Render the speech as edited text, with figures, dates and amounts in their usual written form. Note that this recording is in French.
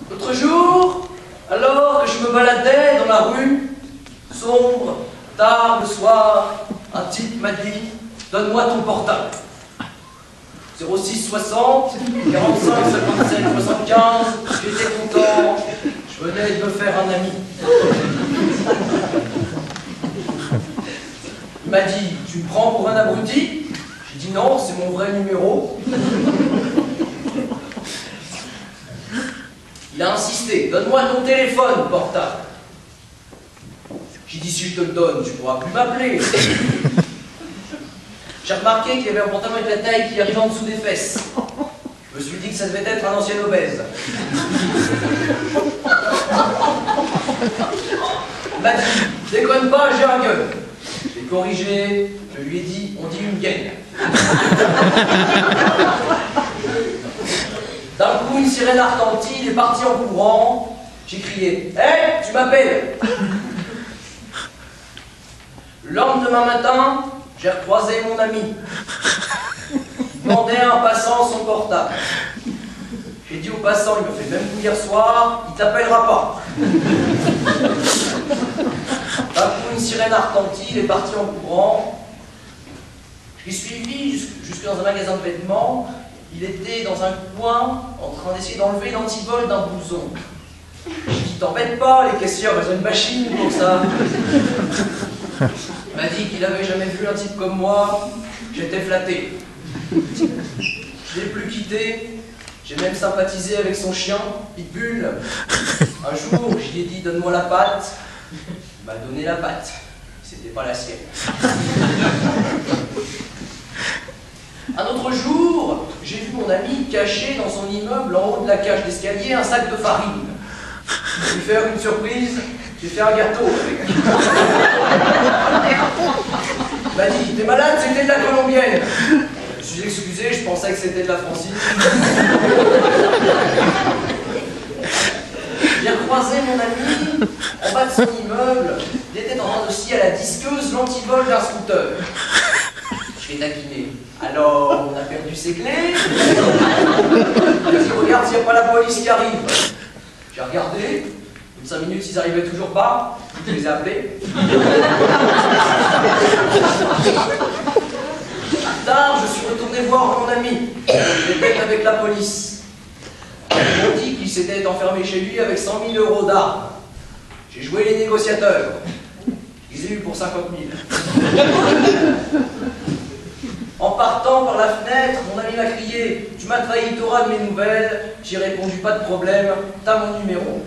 L'autre jour, alors que je me baladais dans la rue, sombre, tard le soir, un type m'a dit « Donne-moi ton portable ». 06 60 45 57 75, j'étais content, je venais de me faire un ami. Il m'a dit « Tu me prends pour un abruti ?» J'ai dit « Non, c'est mon vrai numéro ». Il a insisté, donne-moi ton téléphone portable. J'ai dit, si je te le donne, tu pourras plus m'appeler. J'ai remarqué qu'il y avait un pantalon avec la taille qui arrivait en dessous des fesses. Je me suis dit que ça devait être un ancien obèse. Il m'a dit, déconne pas, j'ai un gueule. Je l'ai corrigé, je lui ai dit, on dit une gaine. D'un coup, une sirène a retenti, il est parti en courant. J'ai crié « Hé, tu m'appelles !» Le lendemain matin, j'ai recroisé mon ami. Il demandait à un passant son portable. J'ai dit au passant, il me fait même coup hier soir, il t'appellera pas. D'un coup, une sirène a retenti, il est parti en courant. Je l'ai suivi jusque dans un magasin de vêtements. Il était dans un coin en train d'essayer d'enlever l'antivol d'un blouson. J'ai dit, t'embête pas, les caissières, elles ont une machine pour ça. Il m'a dit qu'il n'avait jamais vu un type comme moi. J'étais flatté. Je l'ai plus quitté. J'ai même sympathisé avec son chien, Pitbull. Un jour, je lui ai dit, donne-moi la patte. Il m'a donné la patte. C'était pas la sienne. Un autre jour, j'ai vu mon ami cacher dans son immeuble en haut de la cage d'escalier un sac de farine. Je lui ai fait une surprise, j'ai fait un gâteau avec. Il m'a dit, t'es malade, c'était de la colombienne. Je me suis excusé, je pensais que c'était de la francine. J'ai recroisé mon ami en bas de son immeuble. Il était en train de scier à la disqueuse l'antivol d'un scooter. Je l'ai taquiné. Alors, on a perdu ses clés. Vas-y, regarde s'il n'y a pas la police qui arrive. J'ai regardé. Au bout de 5 minutes, ils n'arrivaient toujours pas. Je les ai appelés. Plus tard, je suis retourné voir mon ami. Il était avec la police. Ils m'ont dit qu'il s'était enfermé chez lui avec 100 000 € d'armes. J'ai joué les négociateurs. Je les ai eu pour 50 000. En partant par la fenêtre, mon ami m'a crié « Tu m'as trahi, t'auras de mes nouvelles ?» J'ai répondu « Pas de problème, t'as mon numéro. »